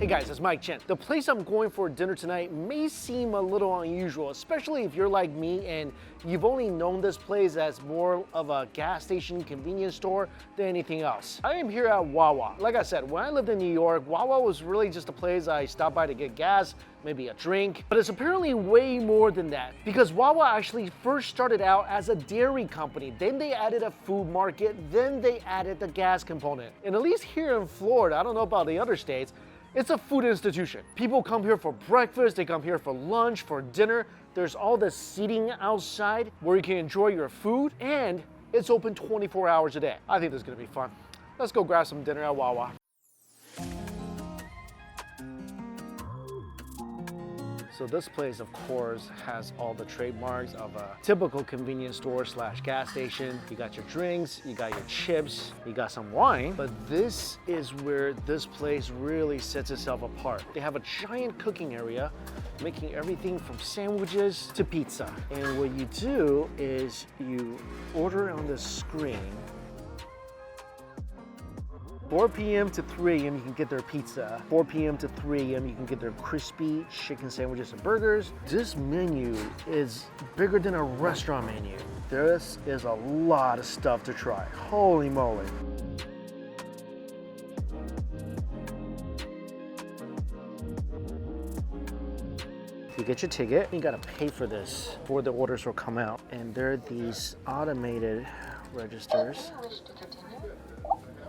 Hey guys, it's Mike Chen. The place I'm going for dinner tonight may seem a little unusual, especially if you're like me and you've only known this place as more of a gas station convenience store than anything else. I am here at Wawa. Like I said, when I lived in New York, Wawa was really just a place I stopped by to get gas, maybe a drink, but it's apparently way more than that because Wawa actually first started out as a dairy company, then they added a food market, then they added the gas component. And at least here in Florida, I don't know about the other states, it's a food institution. People come here for breakfast, they come here for lunch, for dinner. There's all the seating outside where you can enjoy your food, and it's open 24 hours a day. I think this is gonna be fun. Let's go grab some dinner at Wawa. So this place, of course, has all the trademarks of a typical convenience store slash gas station. You got your drinks, you got your chips, you got some wine, but this is where this place really sets itself apart. They have a giant cooking area, making everything from sandwiches to pizza. And what you do is you order on the screen. 4 p.m. to 3 a.m. you can get their pizza. 4 p.m. to 3 a.m. you can get their crispy chicken sandwiches and burgers. This menu is bigger than a restaurant menu. This is a lot of stuff to try. Holy moly. You get your ticket, you gotta pay for this before the orders will come out. And there are these automated registers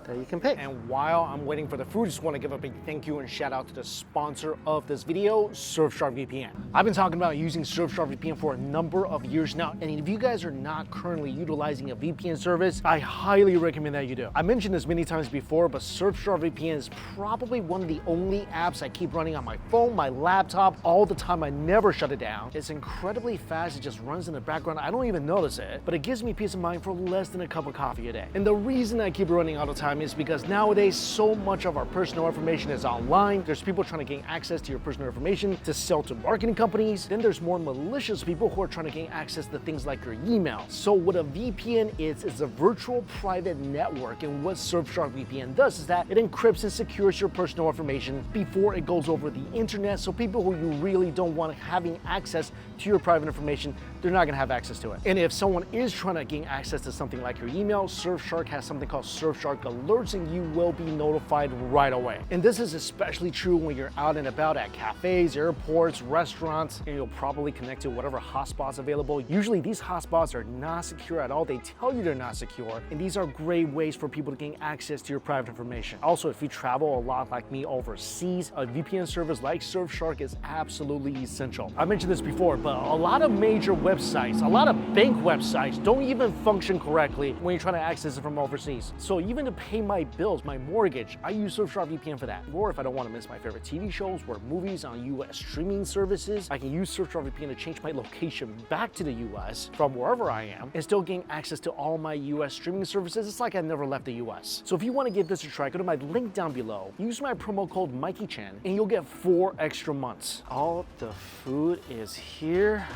that you can pay. And while I'm waiting for the food, just want to give a big thank you and shout out to the sponsor of this video, Surfshark VPN. I've been talking about using Surfshark VPN for a number of years now, and if you guys are not currently utilizing a VPN service, I highly recommend that you do. I mentioned this many times before, but Surfshark VPN is probably one of the only apps I keep running on my phone, my laptop, all the time. I never shut it down. It's incredibly fast. It just runs in the background. I don't even notice it, but it gives me peace of mind for less than a cup of coffee a day. And the reason I keep running all the time is because nowadays so much of our personal information is online. There's people trying to gain access to your personal information to sell to marketing companies. Then there's more malicious people who are trying to gain access to things like your email. So what a VPN is a virtual private network, and what Surfshark VPN does is that it encrypts and secures your personal information before it goes over the internet, so people who you really don't want having access to your private information, they're not gonna have access to it. And if someone is trying to gain access to something like your email, Surfshark has something called Surfshark Alerts, and you will be notified right away. And this is especially true when you're out and about at cafes, airports, restaurants, and you'll probably connect to whatever hotspots available. Usually these hotspots are not secure at all. They tell you they're not secure, and these are great ways for people to gain access to your private information. Also, if you travel a lot like me overseas, a VPN service like Surfshark is absolutely essential. I mentioned this before, but a lot of major websites, a lot of bank websites don't even function correctly when you're trying to access it from overseas. So even to pay my bills, my mortgage, I use Surfshark VPN for that. Or if I don't want to miss my favorite TV shows or movies on US streaming services, I can use Surfshark VPN to change my location back to the US from wherever I am and still gain access to all my US streaming services. It's like I never left the US. So if you want to give this a try, go to my link down below, use my promo code MikeyChen, and you'll get 4 extra months. All the food is here.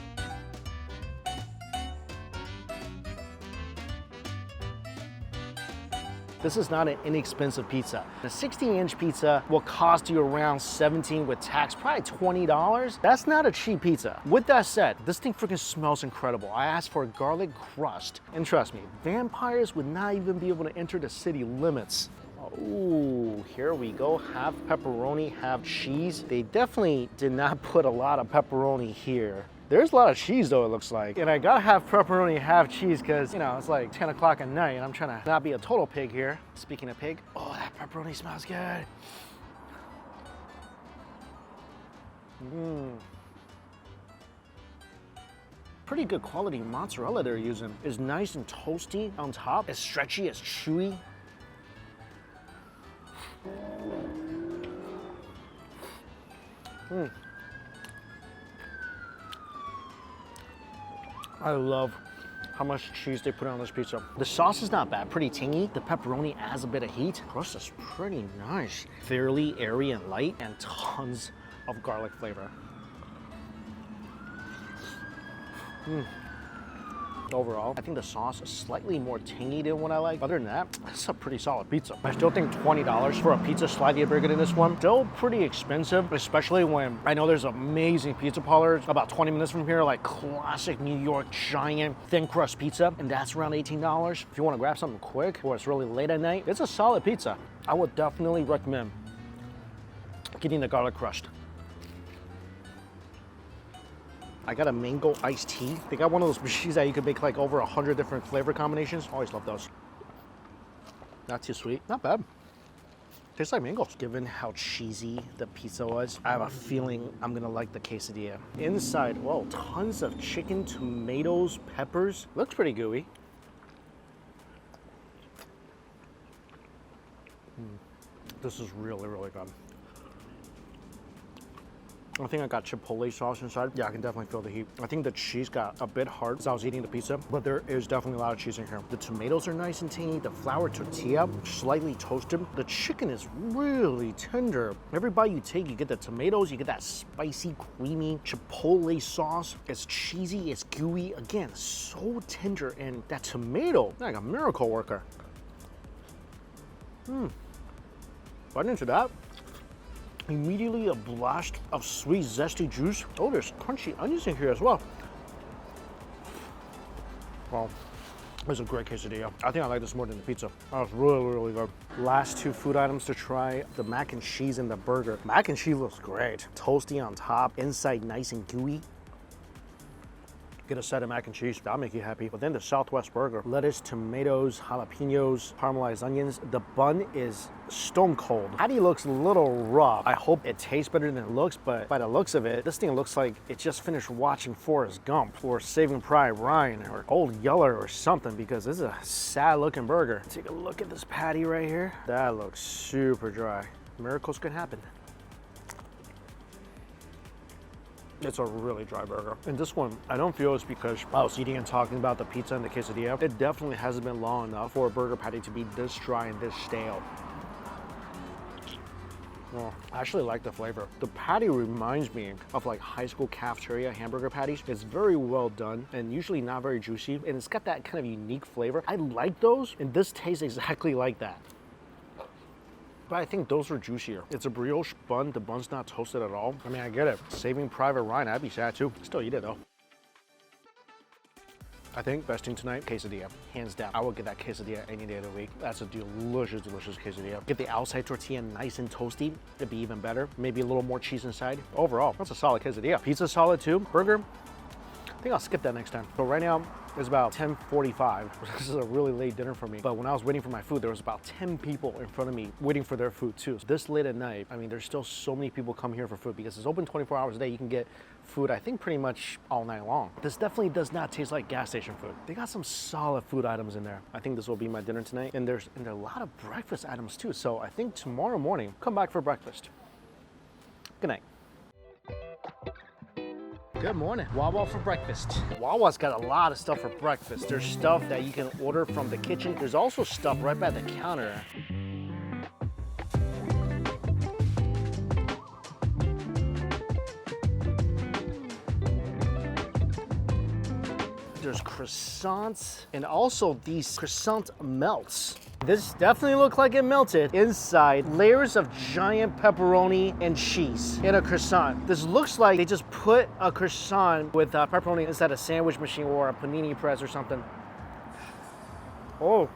This is not an inexpensive pizza. A 16-inch pizza will cost you around $17 with tax, probably $20. That's not a cheap pizza. With that said, this thing freaking smells incredible. I asked for a garlic crust, and trust me, vampires would not even be able to enter the city limits. Ooh, here we go, half pepperoni, half cheese. They definitely did not put a lot of pepperoni here. There's a lot of cheese though, it looks like. And I gotta have pepperoni, half cheese, because, you know, it's like 10 o'clock at night and I'm trying to not be a total pig here. Speaking of pig, oh, that pepperoni smells good. Pretty good quality mozzarella they're using. It's nice and toasty on top. It's stretchy, it's chewy. I love how much cheese they put on this pizza. The sauce is not bad, pretty tangy. The pepperoni adds a bit of heat. Crust is pretty nice. Fairly airy and light, and tons of garlic flavor. overall. I think the sauce is slightly more tangy than what I like. Other than that, it's a pretty solid pizza. I still think $20 for a pizza slightly bigger than this one, still pretty expensive, especially when I know there's amazing pizza parlors about 20 minutes from here, like classic New York giant thin crust pizza, and that's around $18. If you want to grab something quick or it's really late at night, it's a solid pizza. I would definitely recommend getting the garlic crust. I got a mango iced tea. They got one of those machines that you can make like over 100 different flavor combinations. Always love those. Not too sweet, not bad. Tastes like mangoes. Given how cheesy the pizza was, I have a feeling I'm gonna like the quesadilla. Inside, whoa, tons of chicken, tomatoes, peppers. Looks pretty gooey. This is really, really good. I think I got chipotle sauce inside. Yeah, I can definitely feel the heat. I think the cheese got a bit hard as I was eating the pizza, but there is definitely a lot of cheese in here. The tomatoes are nice and tangy. The flour tortilla, slightly toasted. The chicken is really tender. Every bite you take, you get the tomatoes, you get that spicy, creamy chipotle sauce. It's cheesy, it's gooey. Again, so tender, and that tomato, like a miracle worker. Bite into that. Immediately a blast of sweet, zesty juice. Oh, there's crunchy onions in here as well. Well, it's a great quesadilla. I think I like this more than the pizza. That was really, really good. Last two food items to try, the mac and cheese and the burger. Mac and cheese looks great. Toasty on top, inside nice and gooey. Get a set of mac and cheese, that'll make you happy. But then the Southwest burger, lettuce, tomatoes, jalapenos, caramelized onions. The bun is stone cold. Patty looks a little rough. I hope it tastes better than it looks, but by the looks of it, this thing looks like it just finished watching Forrest Gump or Saving Private Ryan or Old Yeller or something, because this is a sad looking burger. Take a look at this patty right here. That looks super dry. Miracles can happen. It's a really dry burger. And this one, I don't feel it's because I was eating and talking about the pizza and the quesadilla. It definitely hasn't been long enough for a burger patty to be this dry and this stale. Well, I actually like the flavor. The patty reminds me of like high school cafeteria hamburger patties. It's very well done and usually not very juicy. And it's got that kind of unique flavor. I like those, and this tastes exactly like that. But I think those are juicier. It's a brioche bun. The bun's not toasted at all. I mean, I get it. Saving Private Ryan, I'd be sad too. Still eat it though. I think best thing tonight, quesadilla, hands down. I would get that quesadilla any day of the week. That's a delicious, delicious quesadilla. Get the outside tortilla nice and toasty. It'd be even better. Maybe a little more cheese inside. Overall, that's a solid quesadilla. Pizza solid too. Burger, I think I'll skip that next time. So right now, it's about 10:45. This is a really late dinner for me. But when I was waiting for my food, there was about 10 people in front of me waiting for their food too. So this late at night, I mean, there's still so many people come here for food because it's open 24 hours a day. You can get food, I think, pretty much all night long. This definitely does not taste like gas station food. They got some solid food items in there. I think this will be my dinner tonight. And there are a lot of breakfast items too. So I think tomorrow morning, come back for breakfast. Good night. Good morning. Wawa for breakfast. Wawa's got a lot of stuff for breakfast. There's stuff that you can order from the kitchen. There's also stuff right by the counter. There's croissants and also these croissant melts. This definitely looked like it melted. Inside, layers of giant pepperoni and cheese in a croissant. This looks like they just put a croissant with pepperoni inside a sandwich machine or a panini press or something. Oh,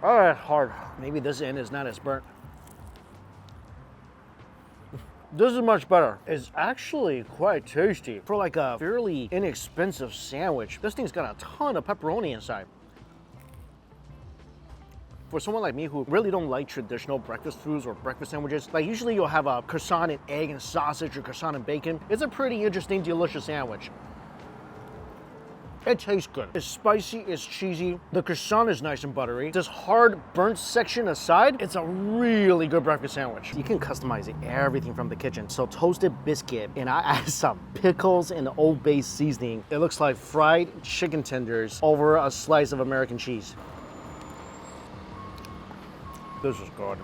that's hard. Maybe this end is not as burnt. This is much better. It's actually quite tasty. For like a fairly inexpensive sandwich, this thing's got a ton of pepperoni inside. For someone like me who really don't like traditional breakfast foods or breakfast sandwiches, like usually you'll have a croissant and egg and sausage or croissant and bacon. It's a pretty interesting, delicious sandwich. It tastes good. It's spicy, it's cheesy. The croissant is nice and buttery. This hard burnt section aside, it's a really good breakfast sandwich. You can customize everything from the kitchen. So toasted biscuit, and I add some pickles and Old Bay seasoning. It looks like fried chicken tenders over a slice of American cheese. This is good.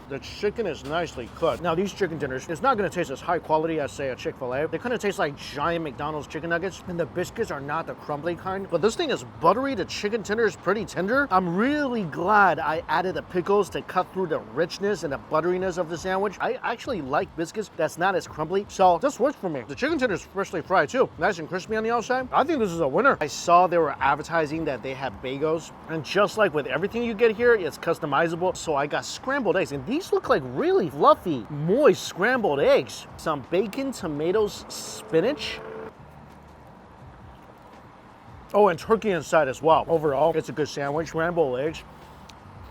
The chicken is nicely cooked. Now these chicken tenders, it's not gonna taste as high quality as say a Chick-fil-A. They kind of taste like giant McDonald's chicken nuggets, and the biscuits are not the crumbly kind. But this thing is buttery. The chicken tender is pretty tender. I'm really glad I added the pickles to cut through the richness and the butteriness of the sandwich. I actually like biscuits that's not as crumbly, so this works for me. The chicken tender is freshly fried too, nice and crispy on the outside. I think this is a winner. I saw they were advertising that they have bagels, and just like with everything you get here, it's customizable. So I got scrambled eggs, and these look like really fluffy, moist scrambled eggs. Some bacon, tomatoes, spinach. Oh, and turkey inside as well. Overall, it's a good sandwich. Scrambled eggs,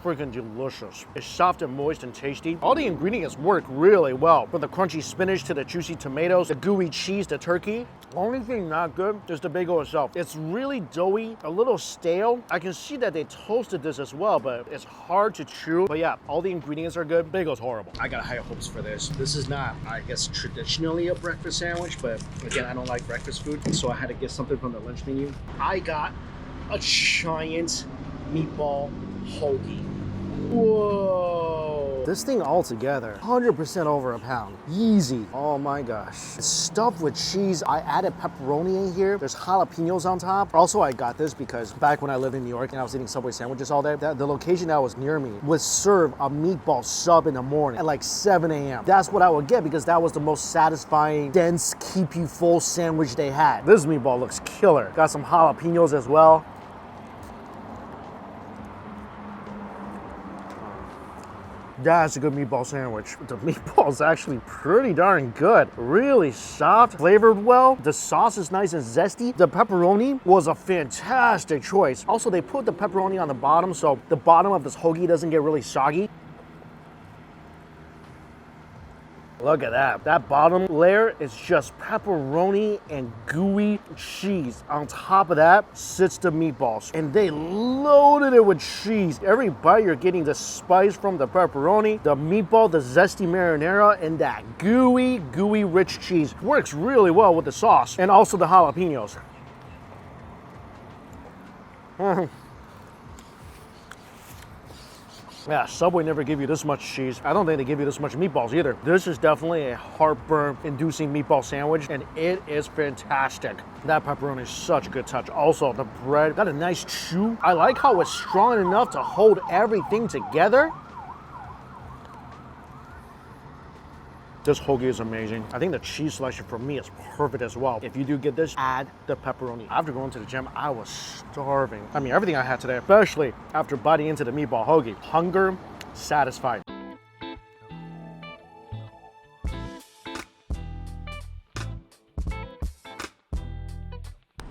freaking delicious. It's soft and moist and tasty. All the ingredients work really well. From the crunchy spinach to the juicy tomatoes, the gooey cheese, the turkey. Only thing not good is the bagel itself. It's really doughy, a little stale. I can see that they toasted this as well, but it's hard to chew. But yeah, all the ingredients are good. Bagel's horrible. I got high hopes for this. This is not, I guess, traditionally a breakfast sandwich, but again, I don't like breakfast food, so I had to get something from the lunch menu. I got a giant meatball hoagie. Whoa. This thing altogether, 100% over a pound. Easy. Oh my gosh. It's stuffed with cheese. I added pepperoni in here. There's jalapenos on top. Also, I got this because back when I lived in New York and I was eating Subway sandwiches all day, the location that was near me would serve a meatball sub in the morning at like 7 a.m. That's what I would get because that was the most satisfying, dense, keep you full sandwich they had. This meatball looks killer. Got some jalapenos as well. That's a good meatball sandwich. The meatball is actually pretty darn good. Really soft, flavored well. The sauce is nice and zesty. The pepperoni was a fantastic choice. Also, they put the pepperoni on the bottom, so the bottom of this hoagie doesn't get really soggy. Look at that. That bottom layer is just pepperoni and gooey cheese. On top of that sits the meatballs. And they loaded it with cheese. Every bite you're getting the spice from the pepperoni, the meatball, the zesty marinara, and that gooey, rich cheese. Works really well with the sauce. And also the jalapenos. Yeah, Subway never give you this much cheese. I don't think they give you this much meatballs either. This is definitely a heartburn-inducing meatball sandwich, and it is fantastic. That pepperoni is such a good touch. Also, the bread got a nice chew. I like how it's strong enough to hold everything together. This hoagie is amazing. I think the cheese selection for me is perfect as well. If you do get this, add the pepperoni. After going to the gym, I was starving. I mean, everything I had today, especially after biting into the meatball hoagie. Hunger satisfied.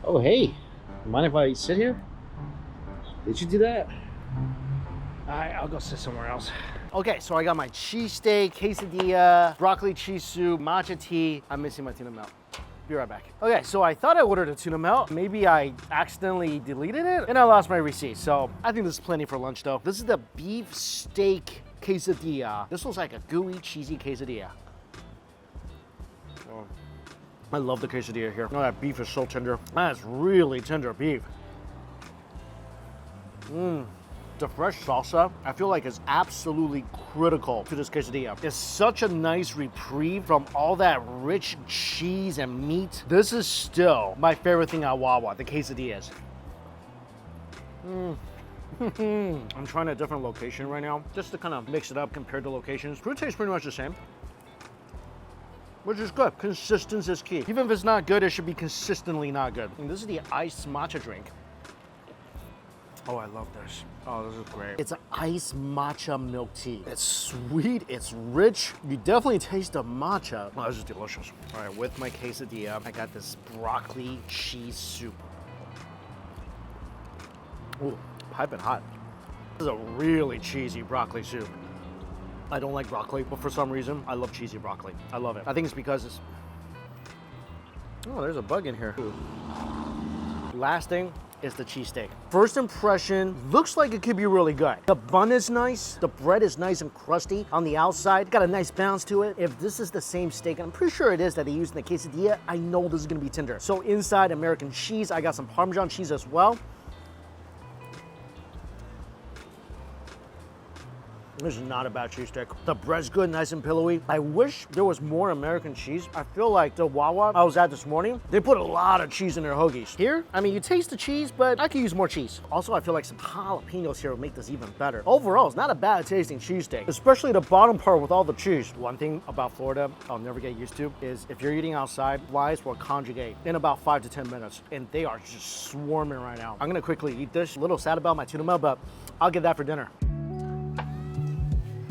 Oh, hey, mind if I sit here? Did you do that? All right, I'll go sit somewhere else. Okay, so I got my cheesesteak, quesadilla, broccoli cheese soup, matcha tea. I'm missing my tuna melt. Be right back. Okay, so I thought I ordered a tuna melt. Maybe I accidentally deleted it and I lost my receipt. So I think this is plenty for lunch though. This is the beef steak quesadilla. This looks like a gooey, cheesy quesadilla. Oh, I love the quesadilla here. Oh, that beef is so tender. That is really tender beef. The fresh salsa, I feel like is absolutely critical to this quesadilla. It's such a nice reprieve from all that rich cheese and meat. This is still my favorite thing at Wawa, the quesadillas. I'm trying a different location right now, just to kind of mix it up, compare the locations. Food tastes pretty much the same, which is good. Consistency is key. Even if it's not good, it should be consistently not good. And this is the iced matcha drink. Oh, I love this. Oh, this is great. It's an iced matcha milk tea. It's sweet, it's rich. You definitely taste the matcha. Oh, this is delicious. All right, with my quesadilla, I got this broccoli cheese soup. Ooh, piping hot. This is a really cheesy broccoli soup. I don't like broccoli, but for some reason, I love cheesy broccoli. I love it. I think it's because it's... Oh, there's a bug in here. Ooh. Last thing is the cheesesteak. First impression, looks like it could be really good. The bun is nice, the bread is nice and crusty on the outside, got a nice bounce to it. If this is the same steak, and I'm pretty sure it is that they used in the quesadilla, I know this is gonna be tender. So inside American cheese, I got some Parmesan cheese as well. This is not a bad cheese stick. The bread's good, nice and pillowy. I wish there was more American cheese. I feel like the Wawa I was at this morning, they put a lot of cheese in their hoagies. Here, I mean, you taste the cheese, but I could use more cheese. Also, I feel like some jalapenos here will make this even better. Overall, it's not a bad tasting cheese steak, especially the bottom part with all the cheese. One thing about Florida I'll never get used to is if you're eating outside, flies will conjugate in about 5 to 10 minutes, and they are just swarming right now. I'm gonna quickly eat this. A little sad about my tuna melt, but I'll get that for dinner.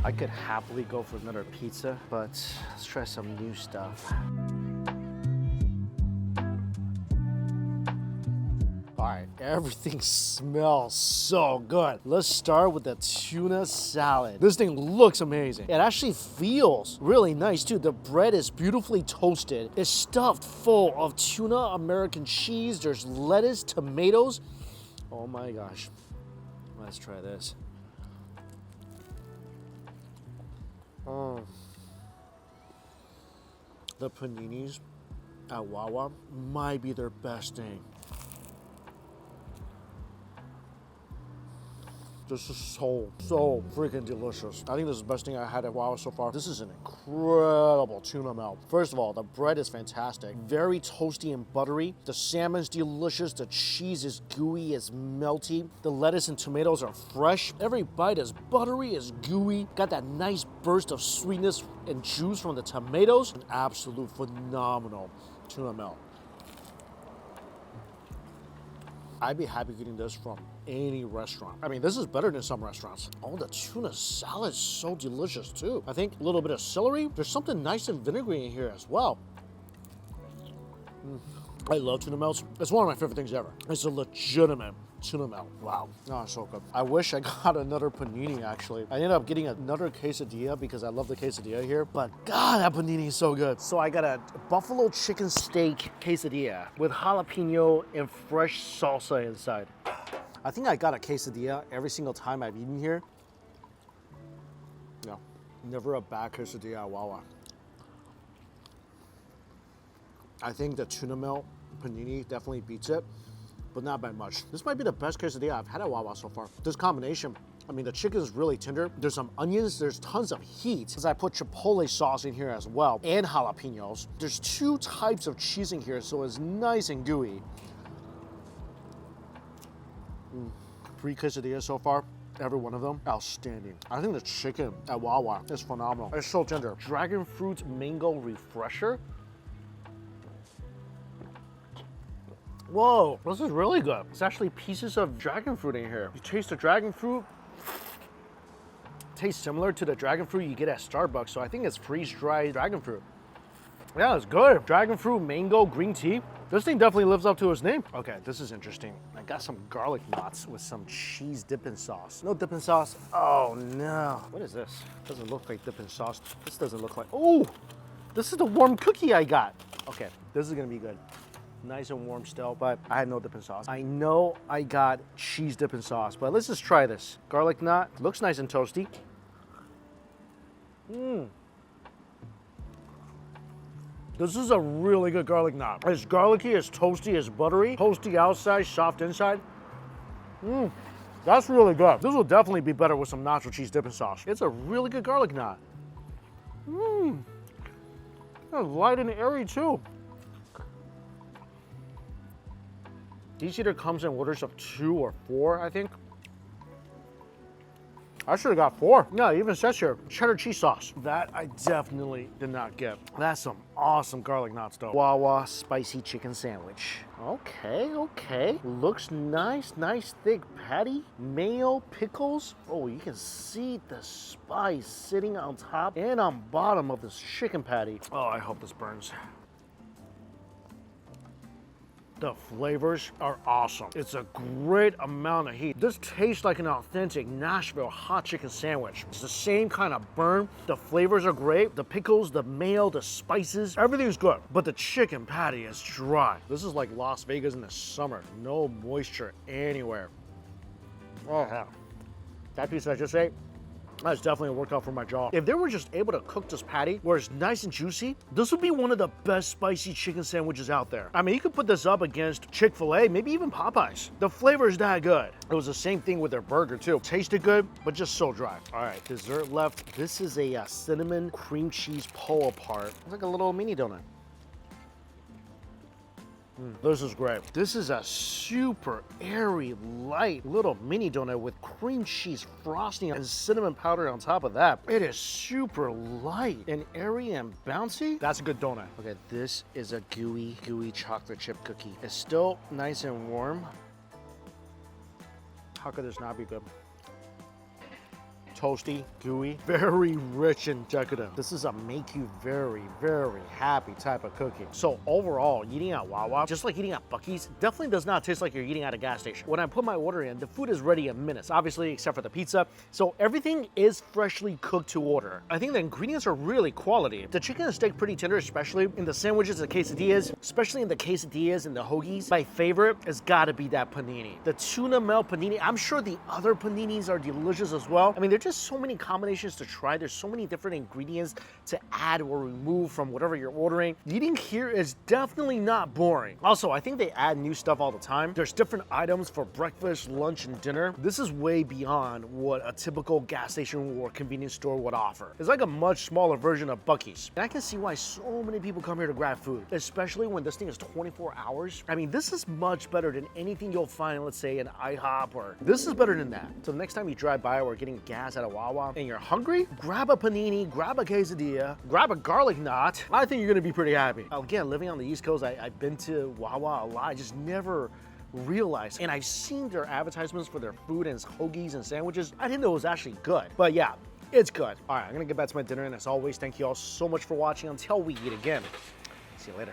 I could happily go for another pizza, but let's try some new stuff. All right, everything smells so good. Let's start with the tuna salad. This thing looks amazing. It actually feels really nice too. The bread is beautifully toasted. It's stuffed full of tuna American cheese. There's lettuce, tomatoes. Oh my gosh. Let's try this. Oh. The paninis at Wawa might be their best thing. This is so freaking delicious. I think this is the best thing I had at Wawa so far. This is an incredible tuna melt. First of all, the bread is fantastic. Very toasty and buttery. The salmon's delicious. The cheese is gooey, it's melty. The lettuce and tomatoes are fresh. Every bite is buttery, is gooey. Got that nice burst of sweetness and juice from the tomatoes. An absolute phenomenal tuna melt. I'd be happy getting this from any restaurant. I mean, this is better than some restaurants. Oh, the tuna salad is so delicious too. I think a little bit of celery. There's something nice and vinegary in here as well. I love tuna melts. It's one of my favorite things ever. It's a legitimate tuna melt. Wow. Oh, it's so good. I wish I got another panini actually. I ended up getting another quesadilla because I love the quesadilla here. But God, that panini is so good. So I got a buffalo chicken steak quesadilla with jalapeno and fresh salsa inside. I think I got a quesadilla every single time I've eaten here. No, never a bad quesadilla at Wawa. I think the tuna melt panini definitely beats it, but not by much. This might be the best quesadilla I've had at Wawa so far. This combination, I mean, the chicken is really tender. There's some onions, there's tons of heat. Because I put chipotle sauce in here as well, and jalapenos. There's 2 types of cheese in here, so it's nice and gooey. 3 quesadillas so far, every one of them outstanding. I think the chicken at Wawa is phenomenal. It's so tender. Dragon fruit mango refresher. Whoa, this is really good. It's actually pieces of dragon fruit in here. You taste the dragon fruit. It tastes similar to the dragon fruit you get at Starbucks, so I think it's freeze-dried dragon fruit. Yeah, it's good. Dragon fruit, mango, green tea. This thing definitely lives up to its name. Okay, this is interesting. I got some garlic knots with some cheese dipping sauce. No dipping sauce? Oh no. What is this? Doesn't look like dipping sauce. This doesn't look like, oh, this is the warm cookie I got. Okay, this is gonna be good. Nice and warm still, but I had no dipping sauce. I know I got cheese dipping sauce, but let's just try this. Garlic knot, looks nice and toasty. This is a really good garlic knot. It's garlicky, it's toasty, it's buttery. Toasty outside, soft inside. That's really good. This will definitely be better with some nacho cheese dipping sauce. It's a really good garlic knot. It's light and airy too. These either comes in orders of 2 or 4, I think. I should have got 4. Yeah, it even says here, cheddar cheese sauce. That I definitely did not get. That's some awesome garlic knots though. Wawa spicy chicken sandwich. Okay. Looks nice, nice thick patty. Mayo, pickles. Oh, you can see the spice sitting on top and on bottom of this chicken patty. Oh, I hope this burns. The flavors are awesome. It's a great amount of heat. This tastes like an authentic Nashville hot chicken sandwich. It's the same kind of burn. The flavors are great. The pickles, the mayo, the spices, everything's good. But the chicken patty is dry. This is like Las Vegas in the summer. No moisture anywhere. Oh, yeah. That piece I just ate, That's definitely a workout for my jaw. If they were just able to cook this patty where it's nice and juicy, this would be one of the best spicy chicken sandwiches out there. I mean, you could put this up against Chick-fil-A, maybe even Popeyes. The flavor is that good. It was the same thing with their burger too. Tasted good, but just so dry. All right, dessert left. This is a cinnamon cream cheese pull-apart. It's like a little mini donut. This is great. This is a super airy, light little mini donut with cream cheese frosting and cinnamon powder on top of that. It is super light and airy and bouncy. That's a good donut. Okay, this is a gooey chocolate chip cookie. It's still nice and warm. How could this not be good? Toasty, gooey, very rich and decadent. This is a make you very, very happy type of cookie. So overall, eating at Wawa, just like eating at Buc-ee's, definitely does not taste like you're eating at a gas station. When I put my order in, the food is ready in minutes, obviously, except for the pizza. So everything is freshly cooked to order. I think the ingredients are really quality. The chicken and steak pretty tender, especially in the sandwiches, the quesadillas, especially in the quesadillas and the hoagies. My favorite has gotta be that panini. The tuna melt panini. I'm sure the other paninis are delicious as well. I mean, they're just so many combinations to try. There's so many different ingredients to add or remove from whatever you're ordering. Eating here is definitely not boring. Also, I think they add new stuff all the time. There's different items for breakfast, lunch, and dinner. This is way beyond what a typical gas station or convenience store would offer. It's like a much smaller version of Buc-ee's. And I can see why so many people come here to grab food, especially when this thing is 24 hours. I mean, this is much better than anything you'll find, let's say, in IHOP, or this is better than that. So the next time you drive by or getting gas at a Wawa and you're hungry, grab a panini, grab a quesadilla, grab a garlic knot. I think you're gonna be pretty happy. Again, living on the East Coast, I've been to Wawa a lot. I just never realized, and I've seen their advertisements for their food and hoagies and sandwiches. I didn't know it was actually good, but yeah, it's good. All right, I'm gonna get back to my dinner, and as always, thank you all so much for watching. Until we eat again, see you later.